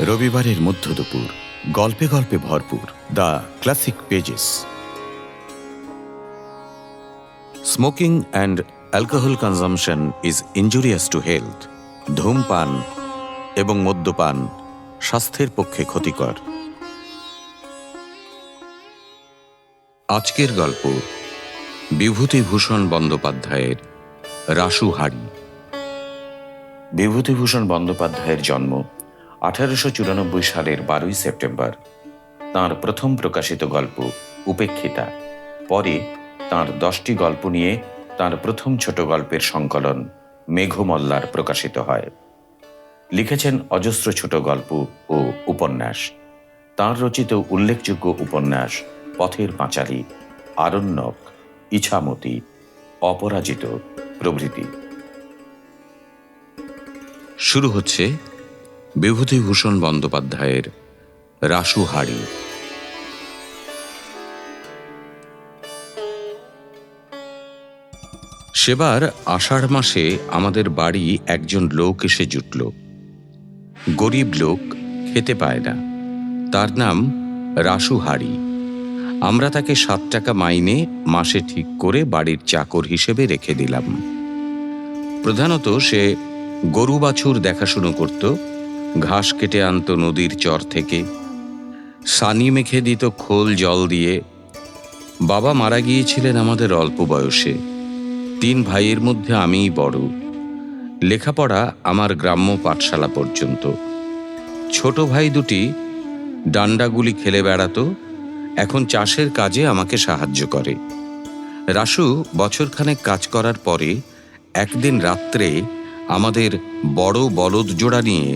রবিবারের মধ্য দুপুর, গল্পে গল্পে ভরপুর the classic pages. Smoking and alcohol consumption is injurious to health. ধূমপান এবং মদ্যপান স্বাস্থ্যের পক্ষে ক্ষতিকর। আজকের গল্প বিভূতিভূষণ বন্দ্যোপাধ্যায়ের রাসু হাড়ি। বিভূতিভূষণ বন্দ্যোপাধ্যায়ের জন্ম 1894 সালের 12 সেপ্টেম্বর। তাঁর প্রথম প্রকাশিত গল্প উপেক্ষিতা। পরে তাঁর 10টি গল্প নিয়ে তাঁর প্রথম ছোট গল্পের সংকলন মেঘমল্লার প্রকাশিত হয়। লিখেছেন অজস্র ছোট গল্প ও উপন্যাস। তাঁর রচিত উল্লেখযোগ্য উপন্যাস পথের পাঁচালী, আরণ্যক, ইছামতি, অপরাজিত প্রভৃতি। শুরু হচ্ছে বিভূতিভূষণ বন্দ্যোপাধ্যায়ের রাসু হাড়ি। সেবার আষাঢ় মাসে আমাদের বাড়ি একজন লোক এসে জুটল। গরিব লোক, খেতে পায় না। তার নাম রাসু হাড়ি। আমরা তাকে 7 টাকা মাইনে মাসে ঠিক করে বাড়ির চাকর হিসেবে রেখে দিলাম। প্রধানত সে গরু বাছুর দেখাশুনো করত, ঘাস কেটে আনত নদীর চর থেকে, সানি মেখে দিত খোল জল দিয়ে। বাবা মারা গিয়েছিলেন আমাদের অল্প বয়সে। 3 ভাইয়ের মধ্যে আমিই বড়। লেখাপড়া আমার গ্রাম্য পাঠশালা পর্যন্ত। ছোট ভাই দুটি ডান্ডাগুলি খেলে বেড়াতো, এখন চাষের কাজে আমাকে সাহায্য করে। রাসু বছরখানেক কাজ করার পরে একদিন রাত্রে আমাদের বড় বলদ জোড়া নিয়ে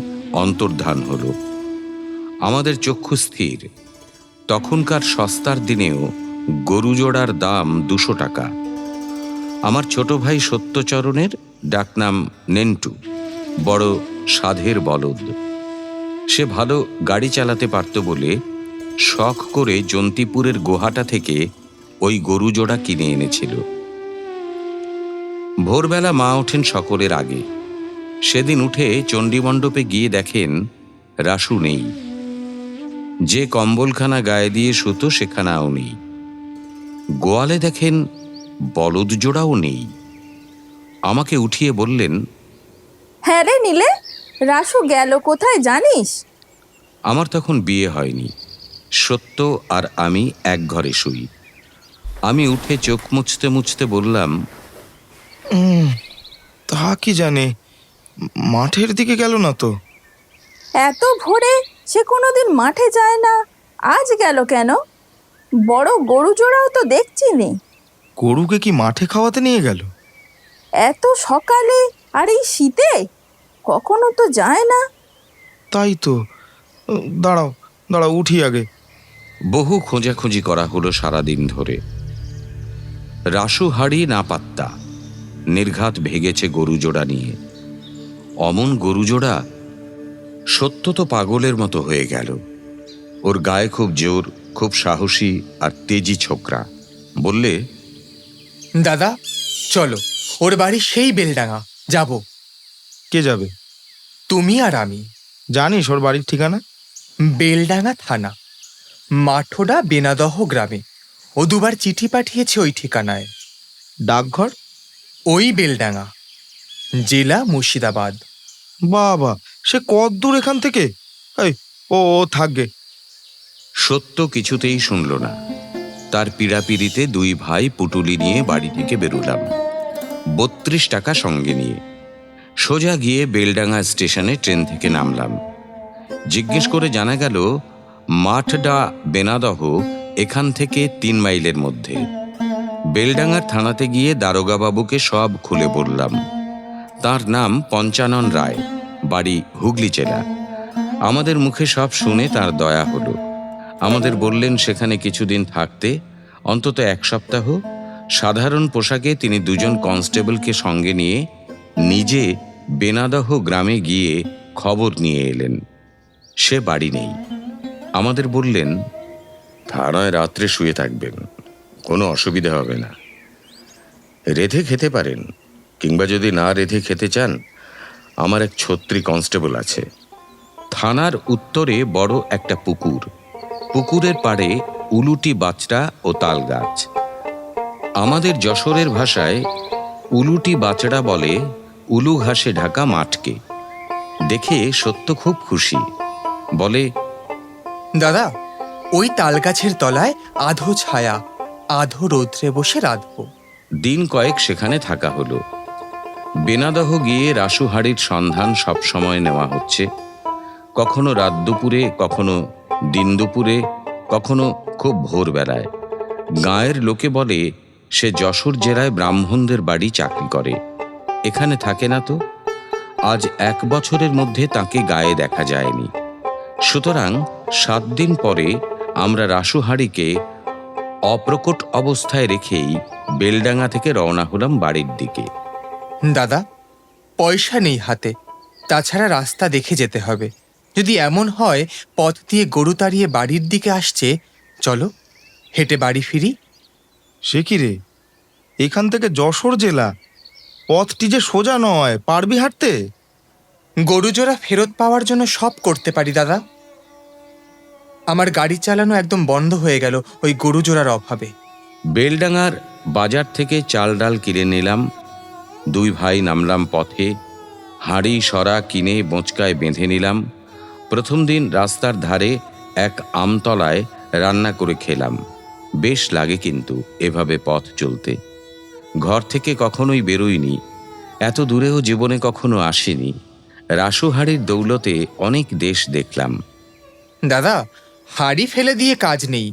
অন্তর্ধান হলো। আমাদের চক্ষু স্থির। তখনকার সস্তার দিনেও গরু জোড়ার দাম 200 টাকা। আমার ছোট ভাই সত্যচরণের ডাকনাম নেন্টু, বড় সাধের বলদ। সে ভালো গাড়ি চালাতে পারত বলে শখ করে জন্তিপুরের গোহাটা থেকে ওই গরু জোড়া কিনে এনেছিল। ভোরবেলা মা ওঠেন সকলের আগে। সেদিন উঠে চণ্ডীমণ্ডপে গিয়ে দেখেন রাসু নেই। যে কম্বলখানা গায়ে দিয়ে শুতো সেখানাও নেই। গোয়ালে দেখেন বলদ জোড়াও নেই। আমাকে উঠিয়ে বললেন, হ্যাঁ রে নীলে, রাসু গেল কোথায় জানিস? আমার তখন বিয়ে হয়নি। সত্য আর আমি এক ঘরে শুই। আমি উঠে চোখ মুছতে মুছতে বললাম, তা কি জানে, মাঠের দিকে গেল না তো। এত ভোরে সে কোনোদিন মাঠে যায় না, আজ গেল কেন? বড় গরু জোড়াও তো দেখছি নে। গরুকে কি মাঠে খাওয়াতে নিয়ে গেল? এত সকালে আর এই শীতে কখনো তো যায় না। তাই তো। দাঁড়াও দাঁড়াও, উঠি আগে। বহু খোঁজাখুঁজি করা হলো সারাদিন ধরে। রাসু হাড়ি না পাত্তা। নির্ঘাত ভেগেছে গরু জোড়া নিয়ে। অমন গরু জোড়া। সত্য তো পাগলের মতো হয়ে গেল। ওর গায়ে খুব জোর, খুব সাহসী আর তেজি ছোকরা। বললে, দাদা চলো, ওর বাড়ি সেই বেলডাঙা, যাব। কে যাবে? তুমি আর আমি। জানিস ওর বাড়ির ঠিকানা? বেলডাঙা থানা, মাঠোডা বেনাদহ গ্রামে। ও 2বার চিঠি পাঠিয়েছে ওই ঠিকানায়। ডাকঘর? ওই বেলডাঙা, জেলা মুর্শিদাবাদ। বাবা, সে কত দূর এখান থেকে? এই ও থাকবে। সত্য কিছুতেই শুনল না। তার পীড়াপিড়িতে 2 ভাই পুটুলি নিয়ে বাড়ি থেকে বেরোলাম, 32 টাকা সঙ্গে নিয়ে। সোজা গিয়ে বেলডাঙ্গা স্টেশনে ট্রেন থেকে নামলাম। জিজ্ঞেস করে জানা গেল মাঠডা বেনাদহ এখান থেকে 3 মাইলের মধ্যে। বেলডাঙ্গার থানাতে গিয়ে দারোগাবাবুকে সব খুলে বললাম। তার নাম পঞ্চানন রায়, বাড়ি হুগলি জেলা। আমাদের মুখে সব শুনে তার দয়া হলো। আমাদের বললেন সেখানে কিছুদিন থাকতে, অন্তত 1 সপ্তাহ। সাধারণ পোশাকে তিনি 2 জন কনস্টেবলকে সঙ্গে নিয়ে নিজে বেনাদহ গ্রামে গিয়ে খবর নিয়ে এলেন। সে বাড়ি নেই। আমাদের বললেন, থানায় রাত্রে শুয়ে থাকবেন, কোনো অসুবিধা হবে না। রেঁধে খেতে পারেন, কিংবা যদি না রেঁধে খেতে চান, আমার এক ছত্রী কনস্টেবল আছে, থানার উত্তরে বড় একটা পুকুর, পুকুরের পাড়ে উলুটি বাচড়া ও তাল গাছ। আমাদের যশোরের ভাষায় উলুটি বাচড়া বলে উলু ঘাসে ঢাকা মাঠকে। দেখে সত্য খুব খুশি, বলে, দাদা, ওই তাল গাছের তলায় আধো ছায়া, আধো রৌদ্রে বসে রাঁধব। দিন কয়েক সেখানে থাকা হলো। বেনাদহ গিয়ে রাসুহাড়ির সন্ধান সবসময় নেওয়া হচ্ছে, কখনো রাত দুপুরে, কখনো দিন দুপুরে, কখনো খুব ভোরবেলায়। গাঁয়ের লোকে বলে সে যশোর জেলায় ব্রাহ্মণদের বাড়ি চাকরি করে, এখানে থাকে না তো। আজ 1 বছরের মধ্যে তাকে গায়ে দেখা যায়নি। সুতরাং 7 দিন পরে আমরা রাসুহাড়িকে অপ্রকট অবস্থায় রেখেই বেলডাঙ্গা থেকে রওনা হলাম বাড়ির দিকে। দাদা, পয়সা নেই হাতে, তাছাড়া রাস্তা দেখে যেতে হবে। যদি এমন হয় পথ দিয়ে গরু তাড়িয়ে বাড়ির দিকে আসছে, চলো হেঁটে বাড়ি ফিরি। সে কি রে, এখান থেকে যশোর জেলা, পথটি যে সোজা নয়, পারবি হাঁটতে? গরু জোড়া ফেরত পাওয়ার জন্য সব করতে পারি দাদা। আমার গাড়ি চালানো একদম বন্ধ হয়ে গেল ওই গরু জোড়ার অভাবে। বেলডাঙ্গার বাজার থেকে চাল ডাল কিনে নিলাম। 2 ভাই নামলাম পথে। হাঁড়ি সরা কিনে বোঁচকায় বেঁধে নিলাম। প্রথম দিন রাস্তার ধারে এক আমতলায় রান্না করে খেলাম। বেশ লাগে কিন্তু এভাবে পথ চলতে। ঘর থেকে কখনোই বেরোইনি, এত দূরেও জীবনে কখনো আসিনি। রাসুহাড়ির দৌলতে অনেক দেশ দেখলাম। দাদা, হাঁড়ি ফেলে দিয়ে কাজ নেই,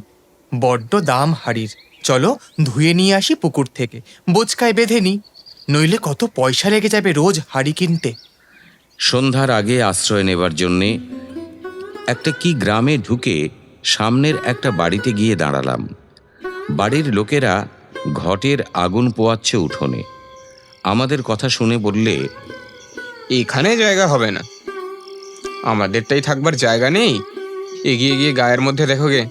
বড্ড দাম হাঁড়ির। চলো ধুয়ে নিয়ে আসি পুকুর থেকে, বোচকায় বেঁধে নি, নইলে কত পয়সা লেগে যাবে রোজ হাঁড়ি কিনতে। সন্ধ্যার আগে আশ্রয় নেবার জন্যে একটা কি গ্রামে ঢুকে সামনের একটা বাড়িতে গিয়ে দাঁড়ালাম। বাড়ির লোকেরা ঘটের আগুন পোয়াচ্ছে উঠোনে। আমাদের কথা শুনে বললে, এখানে জায়গা হবে না, আমাদেরটাই থাকবার জায়গা নেই, এগিয়ে গিয়ে গায়ের মধ্যে দেখোগে।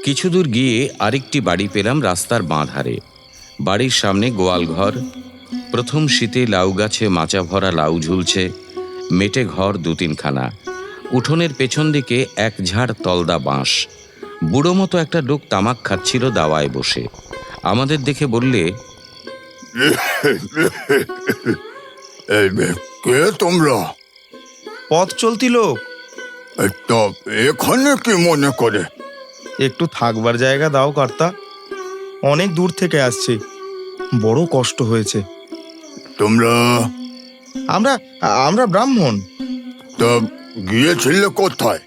কিছু দূর গিয়ে আরেকটি বাড়ি পেলাম রাস্তার বাঁ ধারে। বাড়ির সামনে গোয়াল ঘর। প্রথম শীতে লাউ গাছে মাচা ভরা লাউ ঝুলছে। মেটে ঘর 2-3 খানা। উঠোনের পেছন দিকে এক ঝাড় তলদা বাঁশ। বুড়ো মতো একটা লোক তামাক খাচ্ছিল দাওয়ায় বসে। আমাদের দেখে বললে, কে তোমরা? পথ চলতি লোক। তা এখানে কি মনে করে? একটু থাকবার জায়গা দাও কর্তা, অনেক দূর থেকে আসছি, বড় কষ্ট হয়েছে। তোমরা আমরা আমরা ব্রাহ্মণ। তা গিয়েছিলে কোথায়?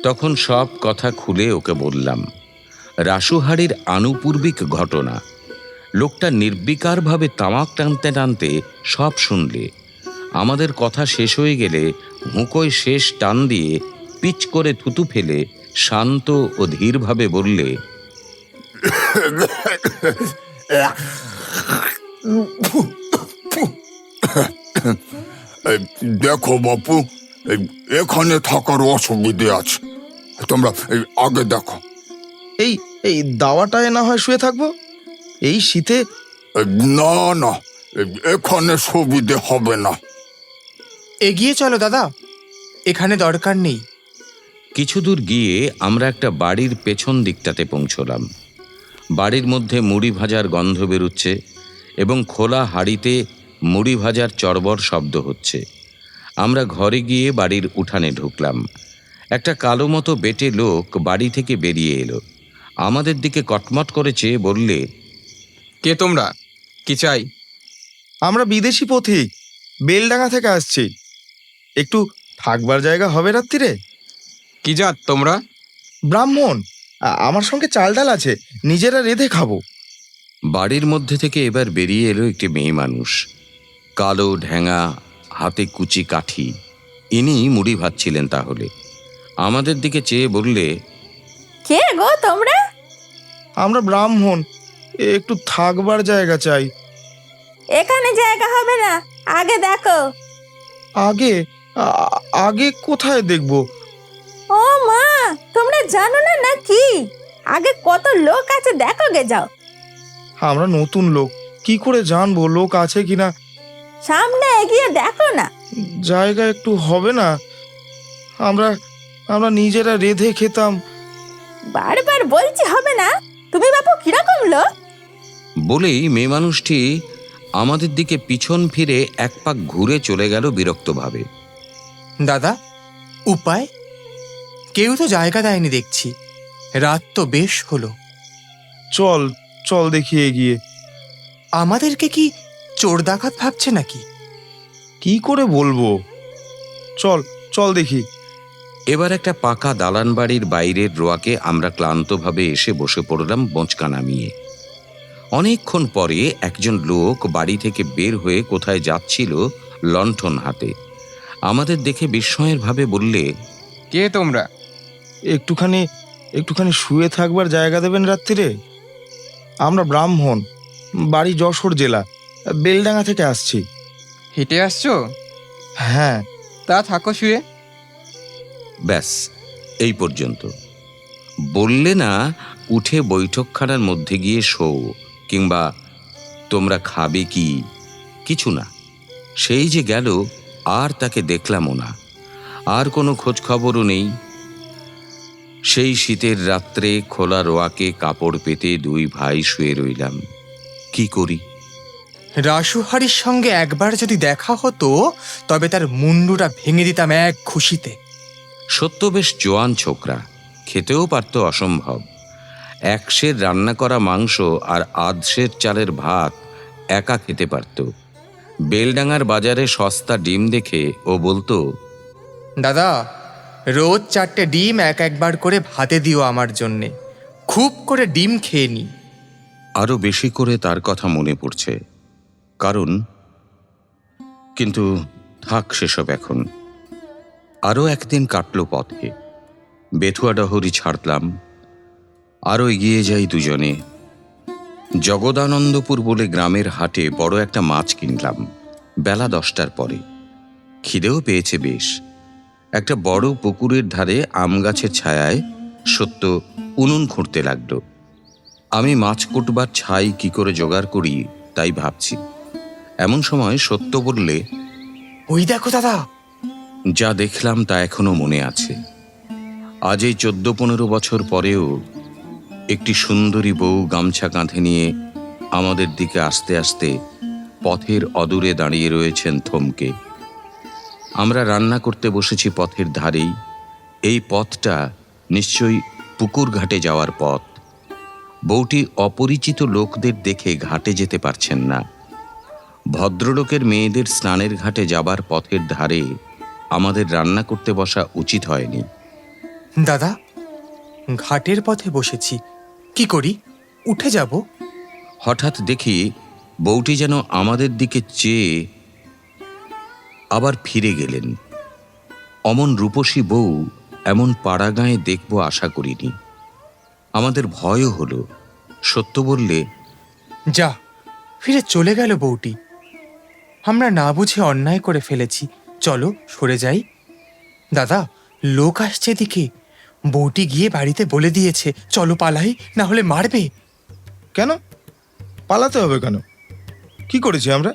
তখন সব কথা খুলে ওকে বললাম। রাসুহাড়ির আনুপূর্বিক ঘটনা। লোকটা নির্বিকারভাবে তামাক টানতে টানতে সব শুনলে। আমাদের কথা শেষ হয়ে গেলে হুঁকোয় শেষ টান দিয়ে পিচ করে থুতু ফেলে শান্ত ও ধীরভাবে বললে, দেখো বাপু, এখানে থাকার অসুবিধে আছে, তোমরা আগে দেখো। এই এই দাওয়াটায় না হয় শুয়ে থাকবো এই শীতে? না না, এখানে সুবিধে হবে না। এগিয়ে চলো দাদা, এখানে দরকার নেই। কিছু দূর গিয়ে আমরা একটা বাড়ির পেছন দিকটাতে পৌঁছলাম। বাড়ির মধ্যে মুড়ি ভাজার গন্ধ বেরুচ্ছে এবং খোলা হাঁড়িতে মুড়ি ভাজার চড়বড় শব্দ হচ্ছে। আমরা ঘরে গিয়ে বাড়ির উঠানে ঢুকলাম। একটা কালো মতো বেটে লোক বাড়ি থেকে বেরিয়ে এলো। আমাদের দিকে কটমট করে চেয়ে বললে, কে তোমরা, কি চাই? আমরা বিদেশি পথিক, বেলডাঙ্গা থেকে আসছি। একটু থাকবার জায়গা হবে রাত্রিরে? কি জাত তোমরা? ব্রাহ্মণ, আমার সঙ্গে চাল ডাল আছে, নিজেরা রেঁধে খাবো। বাড়ির মধ্যে থেকে এবার বেরিয়ে এলো একটি মেয়ে মানুষ, কালো ঢ্যাঙা, হাতে কুচি কাঠি। ইনি মুড়ি ভাজছিলেন। তাহলে আমাদের দিকে চেয়ে বললে, কে গো তোমরা? আমরা ব্রাহ্মণ, একটু থাকবার জায়গা চাই। এখানে জায়গা হবে না, আগে দেখো। আগে আগে কোথায় দেখবো? ও মা, তোমরা জানো না নাকি? আগে কত লোক আছে দেখো গে যাও। আমরা নতুন লোক, কি করে জানবো লোক আছে কিনা? সামনে এগিয়ে দেখো না। জায়গা একটু হবে না? আমরা আমরা নিজেরা রেঁধে খেতাম। বারবার বলছি হবে না, তুমি বাপু কিরকম লোক? বলেই মেয়ে মানুষটি আমাদের দিকে পিছন ফিরে এক পাক ঘুরে চলে গেল বিরক্তভাবে। দাদা, উপায়? কেউ তো জায়গা দেয়নি দেখছি। রাত তো বেশ হলো। চল চল দেখি এগিয়ে। আমাদেরকে কি চোর ডাকাত ভাবছে নাকি? কি করে বলবো, চল চল দেখি। এবার একটা পাকা দালান বাড়ির বাইরের রোয়াকে আমরা ক্লান্তভাবে এসে বসে পড়লাম বোঁচকা নামিয়ে। অনেকক্ষণ পরে একজন লোক বাড়ি থেকে বের হয়ে কোথায় যাচ্ছিল লণ্ঠন হাতে। আমাদের দেখে বিস্ময়ের ভাবে বললে, কে তোমরা? একটুখানি একটুখানি শুয়ে থাকবার জায়গা দেবেন রাত্রিরে? আমরা ব্রাহ্মণ, বাড়ি যশোর জেলা, বেলডাঙ্গা থেকে আসছি। হেঁটে আসছো? হ্যাঁ। তা থাকো শুয়ে। ব্যাস এই পর্যন্ত। বললে না উঠে বৈঠকখানার মধ্যে গিয়ে শো, কিংবা তোমরা খাবে কি, কিছু না। সেই যে গেল, আর তাকে দেখলামও না, আর কোনো খোঁজ খবরও নেই। সেই শীতের রাত্রে খোলা রোয়াকে কাপড় পেতে দুই ভাই শুয়ে রইলাম। কি করি? রাসুহারির সঙ্গে একবার যদি দেখা হতো তবে তার মুন্ডুটা ভেঙে দিতাম এক খুশিতে। সত্য বেশ জোয়ান ছোকরা, খেতেও পারত অসম্ভব। একশের রান্না করা মাংস আর আধশের চালের ভাত একা খেতে পারত। বেলডাঙ্গার বাজারে সস্তা ডিম দেখে ও বলতো, দাদা, রোজ 4টে ডিম একবার করে ভাতে দিও আমার জন্যে, খুব করে ডিম খেয়ে নি। আরো বেশি করে তার কথা মনে পড়ছে, কারণ কিন্তু থাক সেসব এখন। আরও একদিন কাটল পথে। বেথুয়া ডহরি ছাড়লাম, আরও এগিয়ে যাই দুজনে। জগদানন্দপুর বলে গ্রামের হাটে বড় একটা মাছ কিনলাম বেলা 10টার পরে। খিদেও পেয়েছে বেশ। একটা বড় পুকুরের ধারে আম গাছের ছায়ায় সত্য উনুন খুঁড়তে লাগলো। আমি মাছ কুটবার ছাই কি করে জোগাড় করি তাই ভাবছি। এমন সময় সত্য বললে, ওই দেখো দাদা। যা দেখলাম তা এখনো মনে আছে। আজ এই 14-15 বছর পরেও একটি সুন্দরী বউ গামছা কাঁধে নিয়ে আমাদের দিকে আস্তে আস্তে পথের অদূরে দাঁড়িয়ে রয়েছেন থমকে। আমরা রান্না করতে বসেছি পথের ধারেই। এই পথটা নিশ্চয়ই পুকুর ঘাটে যাওয়ার পথ। বউটি অপরিচিত লোকদের দেখে ঘাটে যেতে পারছেন না। ভদ্রলোকের মেয়েদের স্নানের ঘাটে যাবার পথের ধারে আমাদের রান্না করতে বসা উচিত হয়নি। দাদা, ঘাটের পথে বসেছি, কি করি? উঠে যাব? হঠাৎ দেখি বউটি যেন আমাদের দিকে চেয়ে আবার ফিরে গেলেন। অমন রূপসী বউ এমন পাড়া গাঁয়ে দেখব আশা করিনি। আমাদের ভয়ও হলো। সত্য বললে, যা, ফিরে চলে গেল বউটি। আমরা না বুঝে অন্যায় করে ফেলেছি, চলো সরে যাই। দাদা, লোক আসছে দিকে। বউটি গিয়ে বাড়িতে বলে দিয়েছে, চলো পালাই, না হলে মারবে। কেন পালাতে হবে কেন? কি করেছি আমরা?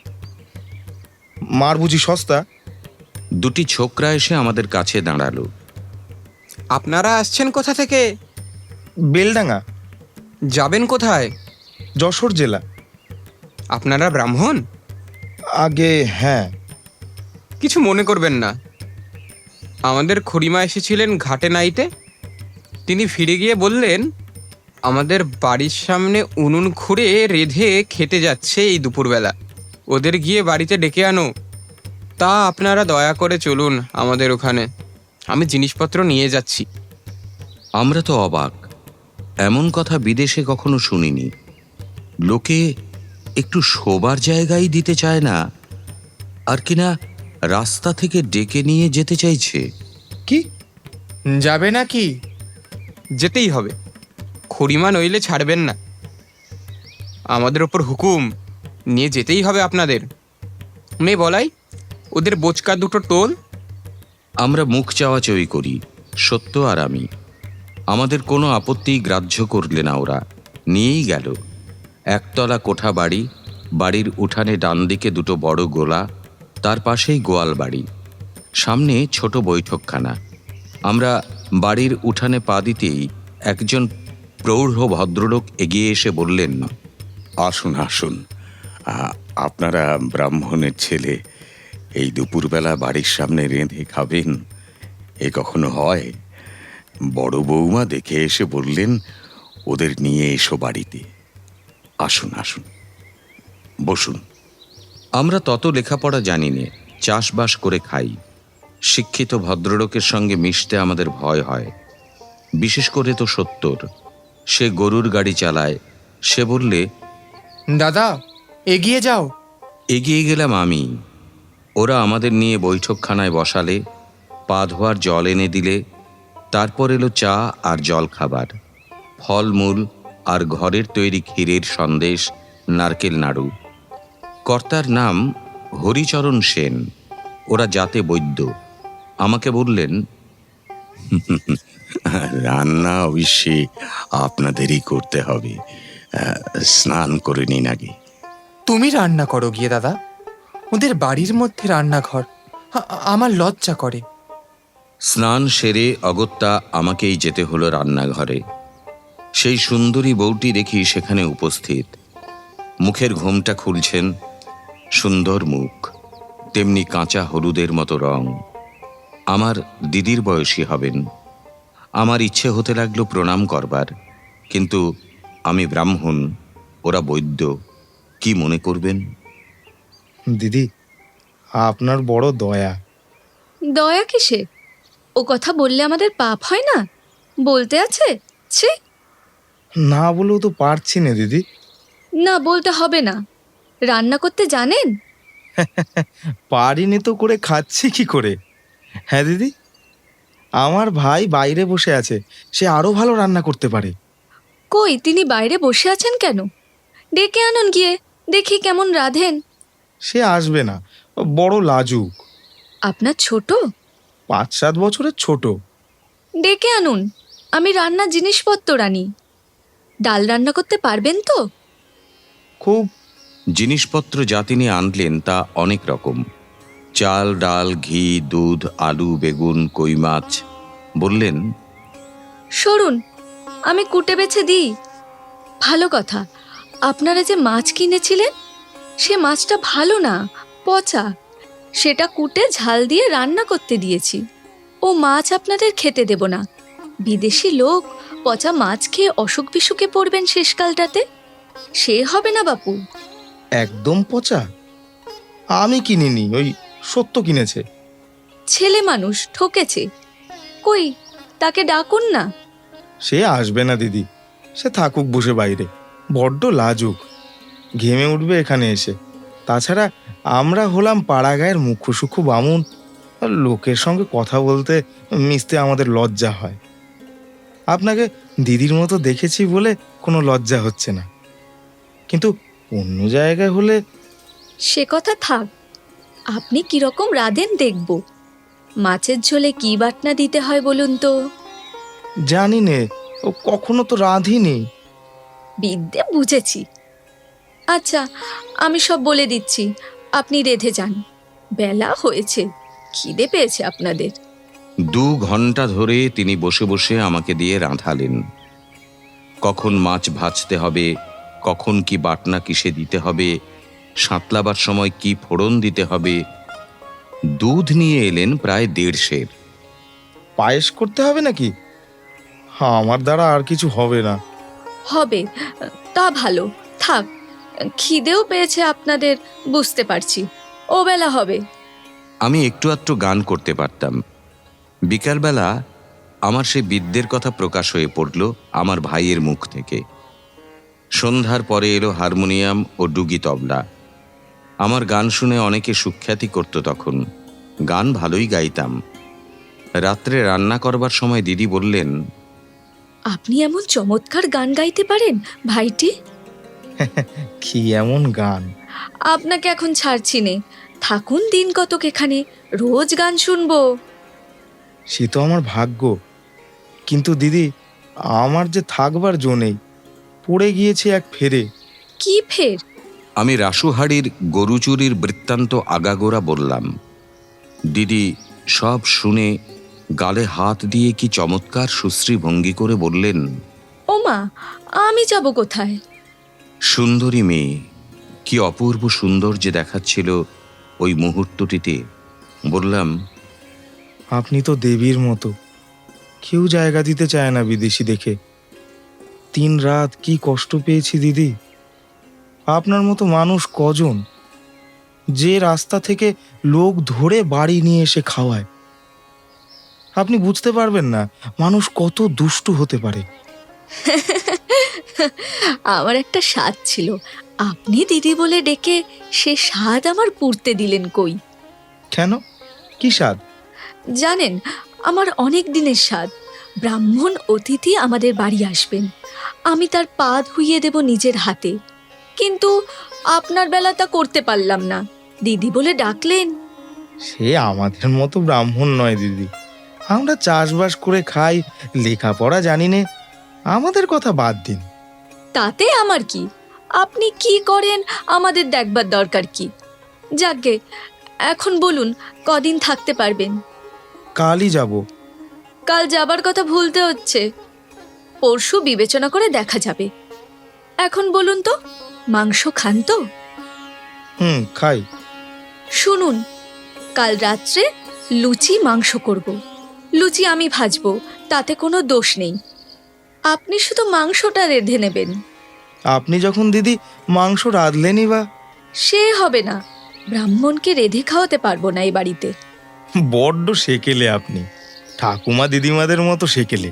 মার বুঝি সস্তা? দুটি ছোকরা এসে আমাদের কাছে দাঁড়ালো। আপনারা আসছেন কোথা থেকে? বেলডাঙ্গা, যাবেন কোথায়? যশোর জেলা। আপনারা ব্রাহ্মণ? আগে হ্যাঁ। কিছু মনে করবেন না, আমাদের খুড়িমা এসেছিলেন ঘাটে নাইতে। তিনি ফিরে গিয়ে বললেন, আমাদের বাড়ির সামনে উনুন খুঁড়ে রেঁধে খেতে যাচ্ছে এই দুপুরবেলা, ওদের গিয়ে বাড়িতে ডেকে আনো। তা আপনারা দয়া করে চলুন আমাদের ওখানে, আমি জিনিসপত্র নিয়ে যাচ্ছি। আমরা তো অবাক, এমন কথা বিদেশে কখনো শুনিনি। লোকে একটু শোবার জায়গায় দিতে চায় না, আর কিনা রাস্তা থেকে ডেকে নিয়ে যেতে চাইছে। কি যাবে নাকি? যেতেই হবে, খুড়িমা নইলে ছাড়বেন না। আমাদের ওপর হুকুম, নিয়ে যেতেই হবে আপনাদের। মেয়ে বলাই, ওদের বোচকা দুটো টোল। আমরা মুখ চাওয়াচাওয়ি করি, সত্য আর আমি। আমাদের কোনো আপত্তি গ্রাহ্য করলে না ওরা, নিয়েই গেল। একতলা কোঠা বাড়ি, বাড়ির উঠানে ডান দিকে দুটো বড় গোলা, তার পাশেই গোয়াল বাড়ি, সামনে ছোট বৈঠকখানা। আমরা বাড়ির উঠানে পা দিতেই একজন প্রৌঢ় ভদ্রলোক এগিয়ে এসে বললেন, আসুন আসুন, আপনারা ব্রাহ্মণের ছেলে, এই দুপুরবেলা বাড়ির সামনে রেঁধে খাবেন, এ কখনো হয়? বড় বৌমা দেখে এসে বললেন ওদের নিয়ে এসো বাড়িতে। আসুন আসুন, বসুন। আমরা তত লেখাপড়া জানি নে, চাষবাস করে খাই। শিক্ষিত ভদ্রলোকের সঙ্গে মিশতে আমাদের ভয় হয়, বিশেষ করে তো ৭০। সে গরুর গাড়ি চালায়। সে বললে, দাদা এগিয়ে যাও। এগিয়ে গেলাম আমি। ওরা আমাদের নিয়ে বৈঠকখানায় বসালে, পা ধোয়ার জল এনে দিলে, তারপর এলো চা আর জল খাবার, ফলমূল আর ঘরের তৈরি ক্ষীরের সন্দেশ, নারকেল নাড়ু। কর্তার নাম হরিচরণ সেন। ওরা জাতে বৈদ্য। আমাকে বললেন, রান্না অবশ্যই আপনাদেরই করতে হবে, স্নান করে নিন আগে। তুমি রান্না করো গিয়ে দাদা, ওদের বাড়ির মধ্যে রান্নাঘর, আমার লজ্জা করে। স্নান সেরে অগত্যা আমাকেই যেতে হলো রান্নাঘরে। সেই সুন্দরী বউটি দেখি সেখানে উপস্থিত। মুখের ঘোমটা খুলছেন, সুন্দর মুখ, তেমনি কাঁচা হলুদের মতো রং। আমার দিদির বয়সী হবেন। আমার ইচ্ছে হতে লাগলো প্রণাম করবার, কিন্তু আমি ব্রাহ্মণ, ওরা বৈদ্য, কি মনে করবেন? দিদি, আপনার বড় দয়া। দয়া কিসে? ও কথা বললে আমাদের পাপ হয় না? বলতে আছে? ছি, না বলেও তো পারছি না দিদি। না বলতে হবে না। রান্না করতে জানেন? পারিনি তো করে খাচ্ছি কি করে? হ্যাঁ দিদি, আমার ভাই বাইরে বসে আছে, সে আরো ভালো রান্না করতে পারে। কই, তিনি বাইরে বসে আছেন কেন? ডেকে আনুন গিয়ে, দেখি কেমন রাঁধেন। সে আসবে না, বড় লাজুক। আপনার ছোট? ৫-৭ বছরের ছোট। ডেকে আনুন, আমি রান্নার জিনিসপত্র আনি। ডাল রান্না করতে পারবেন তো? খুব। জিনিসপত্র যা তিনি আনলেন তা অনেক রকম, চাল, ডাল, ঘি, দুধ, আলু, বেগুন, কই মাছ। বললেন, সরুন, আমি কুটে বেছে দিই। ভালো কথা, আপনারা যে মাছ কিনেছিলেন, সে মাছটা ভালো না, পচা। সেটা কুটে ঝাল দিয়ে রান্না করতে দিয়েছি। ও মাছ আপনাদের খেতে দেব না। বিদেশি লোক পচা মাছ খেয়ে অসুখ বিসুখে পড়বেন শেষকালটাতে। সে হবে না বাপু। একদম পচা? আমি কিনিনি, ওই সত্য কিনেছে। ছেলে মানুষ ঠকেছে। কই, তাকে ডাকুন না। সে আসবে না দিদি, সে থাকুক বসে বাইরে, বড্ড লাজুক, ঘেমে উঠবে এখানে এসে। তাছাড়া আমরা হলাম পাড়া গায়ের মুখ্য সূক্ষ্ম বামুন, আর লোকের সঙ্গে কথা বলতে মিশতে আমাদের লজ্জা হয়। আপনাকে দিদির মতো দেখেছি বলে কোনো লজ্জা হচ্ছে না, কিন্তু অন্য জায়গায় হলে। সে কথা থাক, আপনি কিরকম রাঁধেন দেখব। মাছের ঝোলে কি বাটনা দিতে হয় বলুন তো? জানি নে, ও কখনো তো রাঁধিনি। বিদ্যে বুঝেছি। আচ্ছা, আমি সব বলে দিচ্ছি, আপনি রেঁধে যান। বেলা হয়েছে, খিদে পেয়েছে আপনাদের। 2 ঘন্টা ধরে তিনি বসে বসে আমাকে দিয়ে রাঁধালেন। কখন মাছ ভাজতে হবে, কখন কি বাটনা কিসে দিতে হবে, সাঁতলাবার সময় কি ফোড়ন দিতে হবে। দুধ নিয়ে এলেন প্রায় 150। পায়েস করতে হবে নাকি? আমার দ্বারা আর কিছু হবে না। হবে, তা ভালো, থাক। খিদেও পেয়েছে আপনাদের, বুঝতে পারছি। ও বেলা হবে। আমি একটু আধটু গান করতে পারতাম। বিকালবেলা আমার সেই বিদ্যের কথা প্রকাশ হয়ে পড়ল আমার ভাইয়ের মুখ থেকে। সন্ধ্যার পরে এলো হারমোনিয়াম ও ডুগি তবলা। আমার গান শুনে অনেকে সুখ্যাতি করত তখন। গান ভালোই গাইতাম। রাত্রে রান্না করবার সময় দিদি বললেন, আপনি এমন চমৎকার গান গাইতে পারেন ভাইটি। কি এমন গান! আপনাকে এখন ছাড়ছি নে, থাকুন দিন কতক এখানে, রোজ গান শুনবো। সে তো আমার ভাগ্য, কিন্তু দিদি, আমার যে থাকবার জো নেই, পড়ে গিয়েছে এক ফেরে। কি ফের? আমি রাসুহাড়ির গরু চুরির বৃত্তান্ত আগাগোড়া বললাম। দিদি সব শুনে গালে হাত দিয়ে কি চমৎকার সুশ্রী ভঙ্গি করে বললেন, ওমা, আমি যাব কোথায়? সুন্দরী মেয়ে, কি অপূর্ব সুন্দর যে দেখাচ্ছিল ওই মুহূর্তটিতে। বললাম, আপনি তো দেবীর মতো, কেউ জায়গা দিতে চায় না বিদেশি দেখে। 3 রাত কি কষ্ট পেয়েছি দিদি। আপনার মতো মানুষ কজন, যে রাস্তা থেকে লোক ধরে বাড়ি নিয়ে এসে খাওয়ায়। আপনি বুঝতে পারবেন না মানুষ কত দুষ্টু হতে পারে। আমার একটা স্বাদ ছিল, আপনি দিদি বলে ডেকে সে স্বাদ আমার পুড়তে দিলেন কই। কেন, কি স্বাদ? জানেন, আমার অনেক দিনের স্বাদ। ব্রাহ্মণ অতিথি আমাদের বাড়ি আসবেন, আমি তার পা ধুইয়ে দেব নিজের হাতে। কিন্তু আপনার বেলা তা করতে পারলাম না, দিদি বলে ডাকলেন। সে আমাদের মতো ব্রাহ্মণ নয় দিদি, আমরা চাষবাস করে খাই, লেখাপড়া জানি নে, আমাদের কথা বাদ দিন। তাতে আমার কি? আপনি কি করেন আমাদের দেখবার দরকার কি? যাকগে, এখন বলুন কদিন থাকতে পারবেন? কালই যাব। কাল যাবার কথা ভুলতে হচ্ছে, পরশু বিবেচনা করে দেখা যাবে। এখন বলুন তো, মাংস খান তো? খাই। শুনুন, কাল রাত্রে লুচি মাংস করব। লুচি আমি ভাজবো, তাতে কোনো দোষ নেই। আপনি শুধু মাংসটা রেঁধে নেবেন। আপনি যখন দিদি মাংস রাঁধলেনই বা। সে হবে না, ব্রাহ্মণকে রেঁধে খাওয়াতে পারবো না এই বাড়িতে। বড্ড সেকেলে আপনি, ঠাকুমা দিদিমাদের মতো সেকেলে।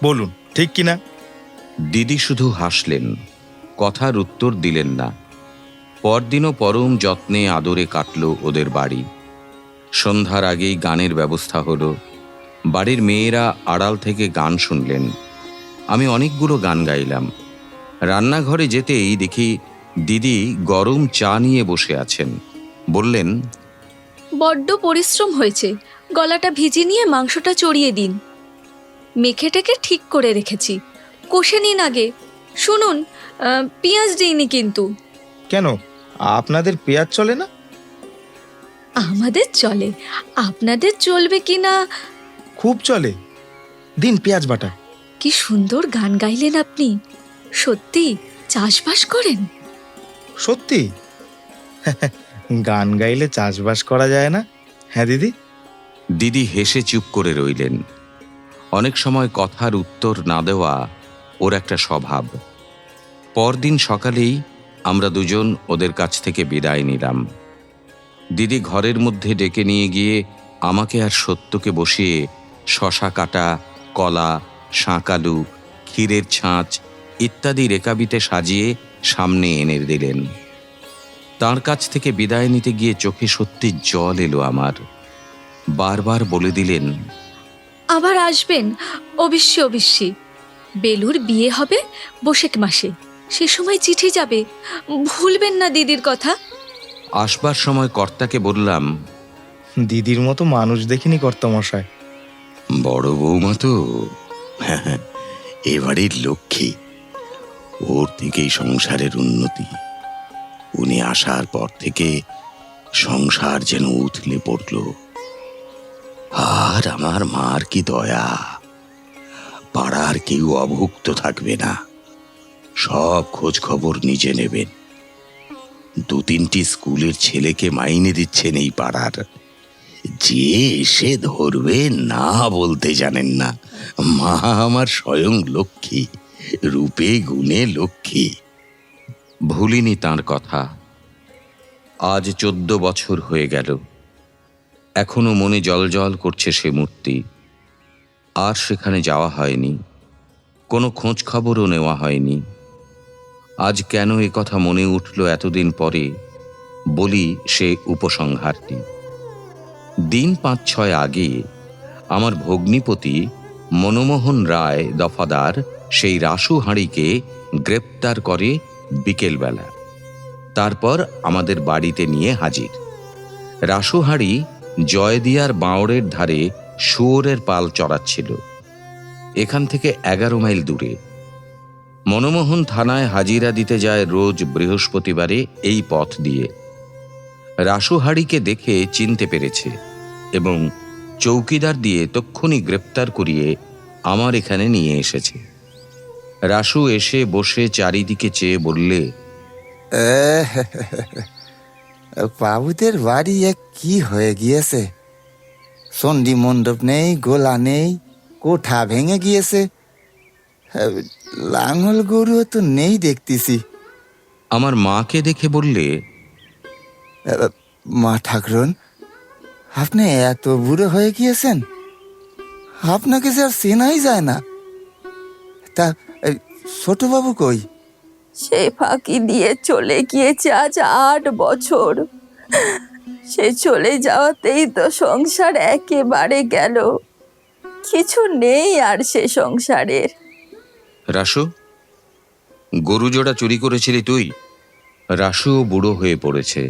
বলুন ঠিক কিনা? দিদি শুধু হাসলেন, কথার উত্তর দিলেন না। পরদিনও পরম যত্নে আদরে কাটল ওদের বাড়ি। সন্ধ্যার আগেই গানের ব্যবস্থা হলো। বাড়ির মেয়েরা আড়াল থেকে গান শুনলেন। আমি অনেকগুলো গান গাইলাম। রান্নাঘরে যেতেই দেখি দিদি গরম চা নিয়ে বসে আছেন। বললেন, বড্ড পরিশ্রম হয়েছে, গলাটা ভিজিয়ে নিয়ে মাংসটা চড়িয়ে দিন। মেখে টেকে ঠিক করে রেখেছি, কষে নিন আগে। শুনুন, পেঁয়াজ দিইনি কিন্তু। কেন, আপনাদের পেঁয়াজ চলে না? আমাদের চলে, আপনাদের চলবে কি না। খুব চলে, দিন পেঁয়াজ বাটা। কি সুন্দর গান গাইলেন আপনি, সত্যি চাষবাস করেন? সত্যি? গান গাইলে চাষবাস করা যায় না? হ্যাঁ দিদি। দিদি হেসে চুপ করে রইলেন। অনেক সময় কথার উত্তর না দেওয়া ওর একটা স্বভাব। পরদিন সকালেই আমরা দুজন ওদের কাছ থেকে বিদায় নিলাম। দিদি ঘরের মধ্যে ডেকে নিয়ে গিয়ে আমাকে আর সত্যকে বসিয়ে শশা কাটা, কলা, শাঁকালু, ক্ষীরের ছাঁচ ইত্যাদি রেকাবিতে সাজিয়ে সামনে এনে দিলেন। তার কাছ থেকে বিদায় নিতে গিয়ে চোখে সত্যি জল এলো আমার। বারবার বলে দিলেন, আবার আসবেন, অবশ্যই অবশ্যই। বেলুর বিয়ে হবে বৈশাখ মাসে, সে সময় চিঠি যাবে, ভুলবেন না দিদির কথা। আসবার সময় কর্তাকে বললাম, দিদির মতো মানুষ দেখিনি কর্তামশায়। বড় বৌমা তো এবাড়ির লক্ষ্মী, ওর থেকেই সংসারের উন্নতি। উনি আসার পর থেকে সংসার যেন উথলে পড়ল। আর আমার মার কি দয়া, পাড়ার কেউ অভুক্ত থাকবে না, সব খোঁজ খবর নিজে নেবেন। 2-3টি স্কুলের ছেলেকে মাইনে দিচ্ছেন এই পাড়ার। যে এসে ধরবে না বলতে জানেন না। মা আমার স্বয়ং লক্ষ্মী, রূপে গুণে লক্ষ্মী। ভুলিনি তাঁর কথা। আজ 14 বছর হয়ে গেল, এখনো মনে জলজল করছে সে মূর্তি। আর সেখানে যাওয়া হয়নি, কোনো খোঁজ খবরও নেওয়া হয়নি। আজ কেন এ কথা মনে উঠল এতদিন পরে, বলি সে উপসংহারটি। দিন 5-6 আগে আমার ভগ্নিপতি মনমোহন রায় দফাদার সেই রাসু হাঁড়িকে গ্রেপ্তার করে বিকেলবেলা। তারপর আমাদের বাড়িতে নিয়ে হাজির। রাসু হাঁড়ি জয়দিয়ার বাঁওড়ের ধারে শুয়োরের পাল চড়াচ্ছিল, এখান থেকে 11 মাইল দূরে। মনমোহন থানায় হাজিরা দিতে যায় রোজ বৃহস্পতিবারে এই পথ দিয়ে। রাসু হাঁড়িকে দেখে চিনতে পেরেছে এবং চৌকিদার দিয়ে তক্ষুনি গ্রেপ্তার করিয়ে আমার এখানে নিয়ে এসেছে। রাসু এসে বসে চারিদিকে চেয়ে বললে, বাবুদের বাড়ি এক কি হয়ে গিয়েছে, চণ্ডী মণ্ডপ নেই, গোলা নেই, কোঠা ভেঙে গিয়েছে, লাঙল গরুও তো নেই দেখতেছি। আমার মাকে দেখে বললে, মা ঠাকুরন, আপনি এত বুড়ো হয়ে গিয়েছেন, আপনাকে যে আর চেনাই যায় না। তা ছোটবাবু কই? সে ফাঁকি দিয়ে চলে গিয়েছে আজ 8 বছর। সে চলে যাওয়াতেই তো সংসার একেবারে গেল, কিছু নেই আর সে সংসারের। রাসু, গরু জোড়া চুরি করেছিলি তুই? রাসুও বুড়ো হয়ে পড়েছে,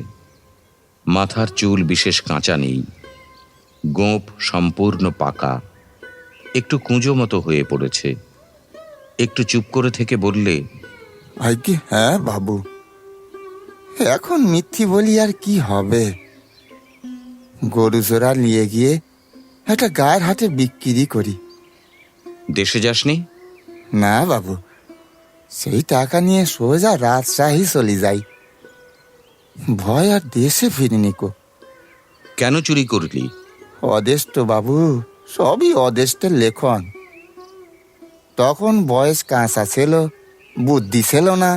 মাথার চুল বিশেষ কাঁচা নেই, গোঁফ সম্পূর্ণ পাকা, একটু কুঁজো মতো হয়ে পড়েছে। একটু চুপ করে থেকে বললে, আজ্ঞে হ্যাঁ বাবু, এখন মিথ্যি বলি আর কি হবে। গরু জোড়া নিয়ে গিয়ে একটা গায়ের হাটে বিক্রি করি। দেশে যাসনি? না বাবু, সেই টাকা নিয়ে সোজা রাজশাহী চলে যাই। ভয় আর দেশে ফিরিনি কো। কেন চুরি করলি? অদেষ্ট বাবু, সবই অদেষ্টের লেখন। তখন বয়স কাঁচা ছিল, বুদ্ধি ছিল না।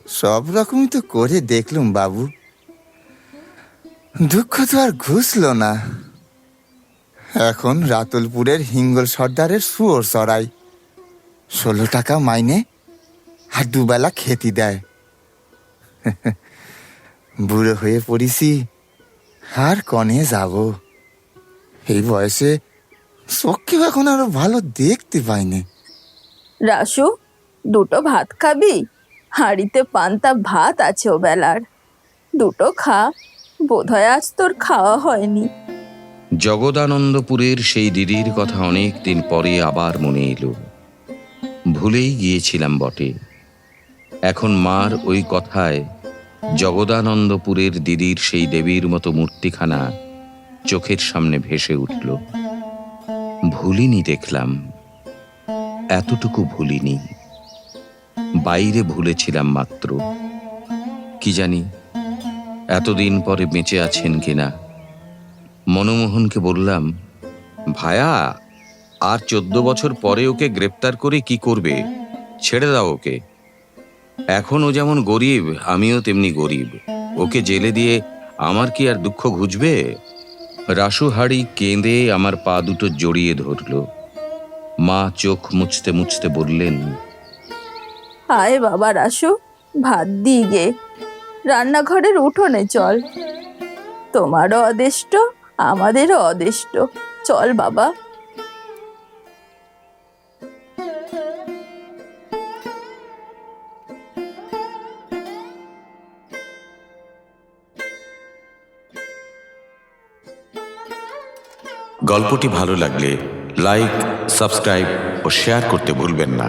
সব রকমই তো করে দেখলুম বাবু, দুঃখ তো আর ঘুষল না। এখন রাতুলপুরের হিঙ্গল সর্দারের শুয়োর চড়াই, 16 টাকা মাইনে আর দুবেলা খেতি দেয়। বুড়ো হয়ে পড়িছি, আর কনে যাব। এই বয়সে চোখকেও এখন আরো ভালো দেখতে পাইনি। রাসু, 2টো ভাত খাবি? হাঁড়িতে পান্তা ভাত আছে ও বেলার, 2টো খা, বোধহয় আজ তোর খাওয়া হয়নি। জগদানন্দপুরের সেই দিদির কথা অনেক দিন পরে আবার মনে এলো। ভুলেই গিয়েছিলাম বটে। এখন মার ওই কথায় জগদানন্দপুরের দিদির সেই দেবীর মতো মূর্তিখানা চোখের সামনে ভেসে উঠল। ভুলিনি দেখলাম, এতটুকু ভুলিনি, বাইরে ভুলেছিলাম মাত্র। কি জানি এতদিন পরে বেঁচে আছেন কিনা। মনমোহনকে বললাম, ভায়া, আর 14 বছর পরে ওকে গ্রেপ্তার করে কি করবে? ছেড়ে দাও ওকে। এখন ও যেমন গরিব, আমিও তেমনি গরিব। ওকে জেলে দিয়ে আমার কি আর দুঃখ ঘুচবে? রাসুহাড়ি কেঁদে আমার পা দুটো জড়িয়ে ধরল। মা চোখ মুছতে মুছতে বললেন, আয় বাবা রাসু, ভাত দি গে, রান্নাঘরের উঠোনে চল। তোমারও অদেষ্ট, আমাদেরও অদেষ্ট, চল বাবা। গল্পটি ভালো লাগলে লাইক, সাবস্ক্রাইব ও শেয়ার করতে ভুলবেন না।